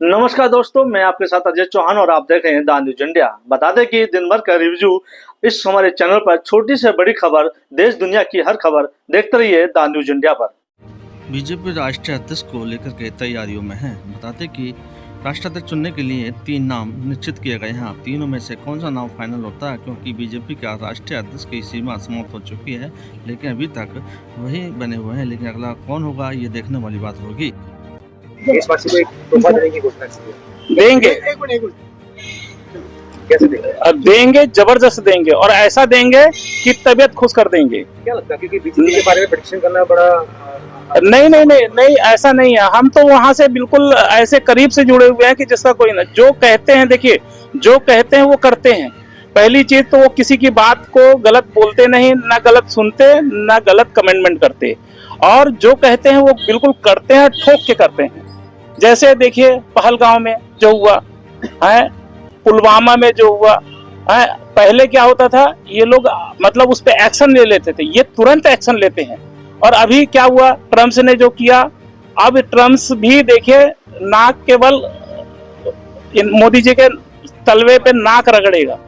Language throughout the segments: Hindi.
नमस्कार दोस्तों, मैं आपके साथ अजय चौहान और आप देख रहे हैं द न्यूज इंडिया। बता दें कि दिन भर का रिव्यू इस हमारे चैनल पर छोटी से बड़ी खबर, देश दुनिया की हर खबर देखते रहिए द न्यूज इंडिया पर। बीजेपी राष्ट्रीय अध्यक्ष को लेकर के तैयारियों में है। बताते कि राष्ट्राध्यक्ष चुनने के लिए 3 नाम निश्चित किए गए हैं। तीनों में से कौन सा नाम फाइनल होता है, क्योंकि बीजेपी का राष्ट्रीय अध्यक्ष की सीमा समाप्त हो चुकी है, लेकिन अभी तक वही बने हुए हैं। लेकिन अगला कौन होगा, ये देखने वाली बात होगी। देशवासी को एक तोहफा देने की घोषणा की देंगे। कैसे देंगे? देंगे, जबरदस्त देंगे और ऐसा देंगे कि तबीयत खुश कर देंगे। क्या लगता है, क्योंकि बीजेपी के बारे में प्रेडिक्शन करना बड़ा नहीं, ऐसा नहीं है। हम तो वहां से बिल्कुल ऐसे करीब से जुड़े हुए हैं कि जिसका कोई ना, जो कहते हैं, देखिए जो कहते हैं वो करते हैं। पहली चीज तो वो किसी की बात को गलत बोलते नहीं, ना गलत सुनते, ना गलत कमेंटमेंट करते, और जो कहते हैं वो बिल्कुल करते हैं, ठोक के करते हैं। जैसे देखिए पहलगांव में जो हुआ है, पुलवामा में जो हुआ है, पहले क्या होता था, ये लोग मतलब उस पर एक्शन ले लेते थे, ये तुरंत एक्शन लेते हैं। और अभी क्या हुआ, ट्रम्प ने जो किया, अब ट्रम्प भी देखिए नाक केवल मोदी जी के तलवे पे नाक रगड़ेगा,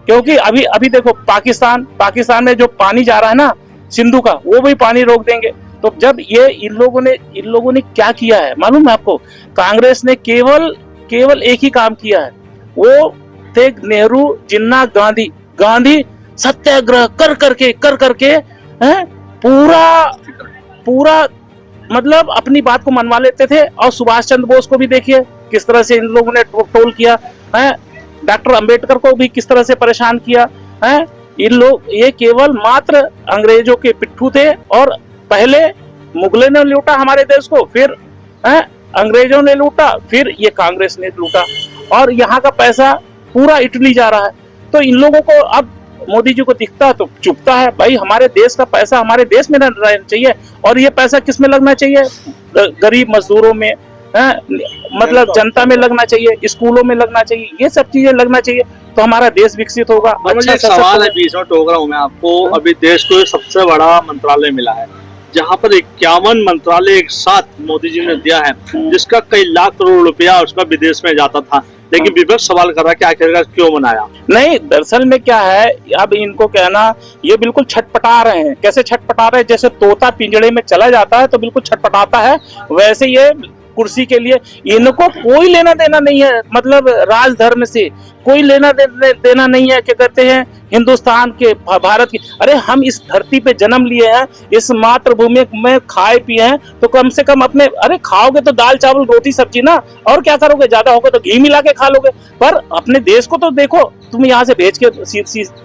क्योंकि अभी देखो पाकिस्तान में जो पानी जा रहा है ना सिंधु का, वो भी पानी रोक देंगे। तो जब ये इन लोगों ने क्या किया है मालूम है आपको? कांग्रेस ने केवल एक ही काम किया है, वो थे नेहरू, जिन्ना, गांधी सत्याग्रह कर करके हैं, पूरा मतलब अपनी बात को मनवा लेते थे। और सुभाष चंद्र बोस को भी देखिए किस तरह से इन लोगों ने टोल किया है, डॉक्टर अंबेडकर को भी किस तरह से परेशान किया है। ये केवल मात्र अंग्रेजों के पिट्ठू थे, और पहले मुगलों ने लूटा हमारे देश को, फिर अंग्रेजों ने लूटा, फिर ये कांग्रेस ने लूटा, और यहाँ का पैसा पूरा इटली जा रहा है। तो इन लोगों को अब मोदी जी को दिखता है तो चुपता है। भाई हमारे देश का पैसा हमारे देश में रहना चाहिए, और ये पैसा किस में लगना चाहिए? गरीब मजदूरों में, मतलब जनता में लगना चाहिए, स्कूलों में लगना चाहिए, ये सब चीजें लगना चाहिए, तो हमारा देश विकसित होगा। अच्छा, सवाल है, बीच में टोक रहा हूँ मैं आपको। अभी देश को सबसे बड़ा मंत्रालय मिला है, जहाँ पर 51 मंत्रालय एक साथ मोदी जी ने दिया है, जिसका कई लाख करोड़ रुपया उसका विदेश में जाता था। लेकिन विपक्ष सवाल कर रहा है कि आखिरकार क्यों बनाया? नहीं, दरअसल में क्या है, अब इनको कहना, ये बिल्कुल छटपटा रहे हैं। कैसे छटपटा रहे हैं? जैसे तोता पिंजड़े में चला जाता है तो बिल्कुल छटपटाता है, वैसे ये कुर्सी के लिए इनको कोई लेना देना नहीं है, मतलब राजधर्म से कोई लेना देना नहीं है। क्या कहते हैं, हिंदुस्तान के, भारत की, अरे हम इस धरती पे जन्म लिए हैं, इस मातृभूमि में खाए पिए हैं, तो कम से कम अपने, अरे खाओगे तो दाल चावल रोटी सब्जी ना, और क्या करोगे? ज्यादा होगा तो घी मिला के खा लोगे, पर अपने देश को तो देखो। तुम यहाँ से भेज के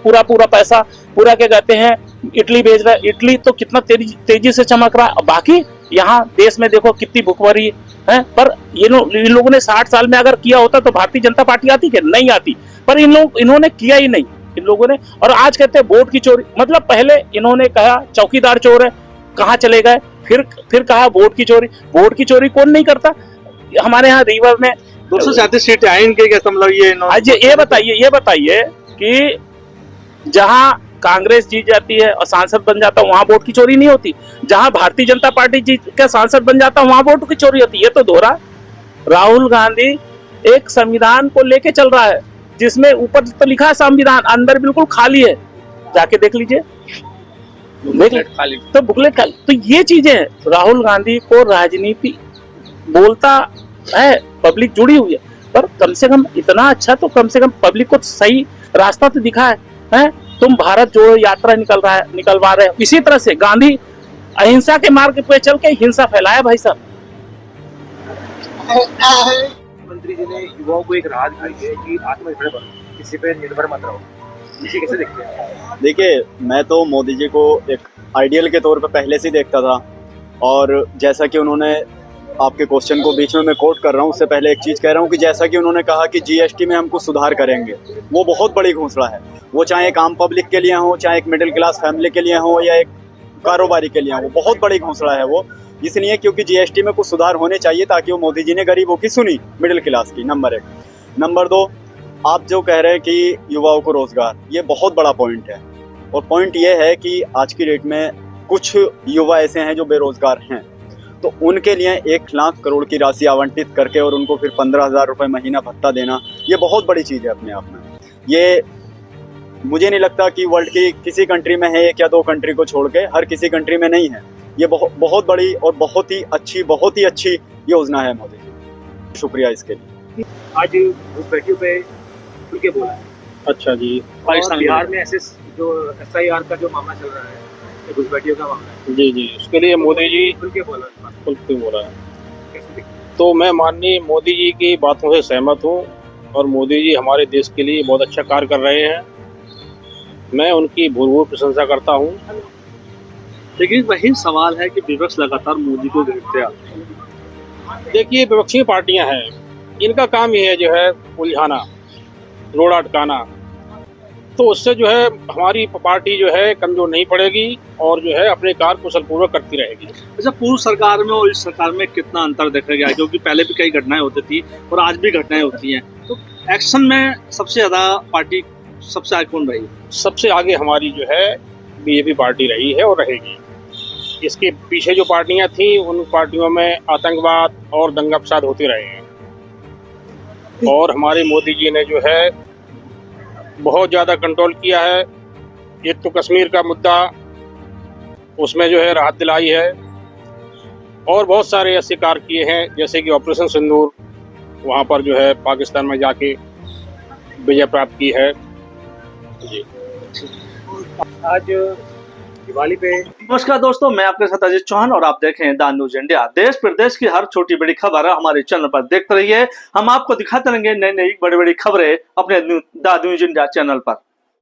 पूरा पैसा, पूरा क्या कहते हैं, इटली भेज रहा है। इटली तो कितना तेजी से चमक रहा है, बाकी यहाँ देश में देखो कितनी भुखमरी है। पर इन लोगों ने 60 साल में अगर किया होता तो भारतीय जनता पार्टी आती कि नहीं आती, पर इन्होंने किया ही नहीं इन लोगों ने। और आज कहते हैं वोट की चोरी, मतलब पहले इन्होंने कहा चौकीदार चोर है, कहाँ चले गए, फिर कहा वोट की चोरी कौन नहीं करता? हमारे यहाँ रीवा में 237 सीटें आई इनके, क्या मतलब ये बताइए कि जहाँ कांग्रेस जीत जाती है और सांसद बन जाता है, वहां वोट की चोरी नहीं होती? जहां भारतीय जनता पार्टी जीत के सांसद बन जाता है, वहां वोट की चोरी होती है? ये तो दोहरा। राहुल गांधी एक संविधान को लेके चल रहा है, जिसमें ऊपर तो लिखा है संविधान, अंदर बिल्कुल खाली है, जाके देख लीजिए, तो बुकलेट खाली। तो ये चीजें हैं। राहुल गांधी को राजनीति बोलता है, पब्लिक जुड़ी हुई है, पर कम से कम इतना अच्छा तो कम से कम पब्लिक को सही रास्ता तो दिखा है। तुम भारत जोड़ो यात्रा निकलवा रहे हो, इसी तरह से गांधी अहिंसा के मार्ग पे चल के हिंसा फैलाया। भाई साहब, मंत्री जी ने युवाओं को एक राहत दी है कि आत्मनिर्भर बनो, किसी पे निर्भर मत रहो, इसे कैसे देखते हैं? देखिए, मैं तो मोदी जी को एक आइडियल के तौर पे पहले से देखता था, और जैसा कि उन्होंने, आपके क्वेश्चन को बीच में मैं कोट कर रहा हूँ, उससे पहले एक चीज़ कह रहा हूँ कि जैसा कि उन्होंने कहा कि जीएसटी में हमको सुधार करेंगे, वो बहुत बड़ी घोषणा है। वो चाहे एक आम पब्लिक के लिए हो, चाहे एक मिडिल क्लास फैमिली के लिए हो, या एक कारोबारी के लिए हो, बहुत बड़ी घोषणा है वो। इसलिए क्योंकि जीएसटी में कुछ सुधार होने चाहिए, ताकि वो मोदी जी ने गरीबों की सुनी, मिडिल क्लास की, नंबर 1। नंबर 2, आप जो कह रहे हैं कि युवाओं को रोजगार, ये बहुत बड़ा पॉइंट है। और पॉइंट ये है कि आज की डेट में कुछ युवा ऐसे हैं जो बेरोजगार हैं, तो उनके लिए 1 लाख करोड़ की राशि आवंटित करके और उनको फिर 15,000 रुपये महीना भत्ता देना, ये बहुत बड़ी चीज़ है अपने आप में। ये मुझे नहीं लगता कि वर्ल्ड की किसी कंट्री में है, 1 या 2 कंट्री को छोड़ के हर किसी कंट्री में नहीं है। ये बहुत बड़ी और बहुत ही अच्छी योजना है मोदी जी, शुक्रिया इसके लिए। आज घुसपैठियों पे खुल के बोला है। अच्छा जी। और बिहार में ऐसे जो SIR का जो मामला चल रहा है, घुसपैठियों का मामला है, जी जी, उसके लिए मोदी जी खुल के बोला है। खुल के बोला है। कैसे देखते हैं? तो मैं माननीय मोदी जी की बातों से सहमत हूँ और मोदी जी हमारे देश के लिए बहुत अच्छा कार्य कर रहे हैं। मैं उनकी भूल प्रशंसा करता हूँ। लेकिन वही सवाल है कि विपक्ष लगातार मोदी को घेरते आते हैं। देखिए, विपक्षी पार्टियां हैं, इनका काम ये है जो है उलझाना, रोड़ा अटकाना, तो उससे जो है हमारी पार्टी जो है कमजोर नहीं पड़ेगी और जो है अपने कार्य कुशलपूर्वक करती रहेगी। अच्छा, पूर्व सरकार में और इस सरकार में कितना अंतर देखा गया है? क्योंकि पहले भी कई घटनाएं होती थी और आज भी घटनाएं होती हैं, तो एक्शन में सबसे ज्यादा पार्टी सबसे आगे कौन रही? सबसे आगे हमारी जो है बीजेपी पार्टी रही है और रहेगी। इसके पीछे जो पार्टियां थी उन पार्टियों में आतंकवाद और दंगा फसाद होते रहे हैं और हमारे मोदी जी ने जो है बहुत ज़्यादा कंट्रोल किया है। एक तो कश्मीर का मुद्दा, उसमें जो है राहत दिलाई है और बहुत सारे ऐसे कार्य किए हैं जैसे कि ऑपरेशन सिंदूर, वहाँ पर जो है पाकिस्तान में जाके विजय प्राप्त की है जी। आज दिवाली पे नमस्कार दोस्तों, मैं आपके साथ अजीत चौहान और आप देख रहे हैं द न्यूज इंडिया। देश प्रदेश की हर छोटी बड़ी खबर हमारे चैनल पर देखते रहिए। हम आपको दिखाते रहेंगे नई नई बड़ी बड़ी खबरें अपने द न्यूज इंडिया चैनल पर।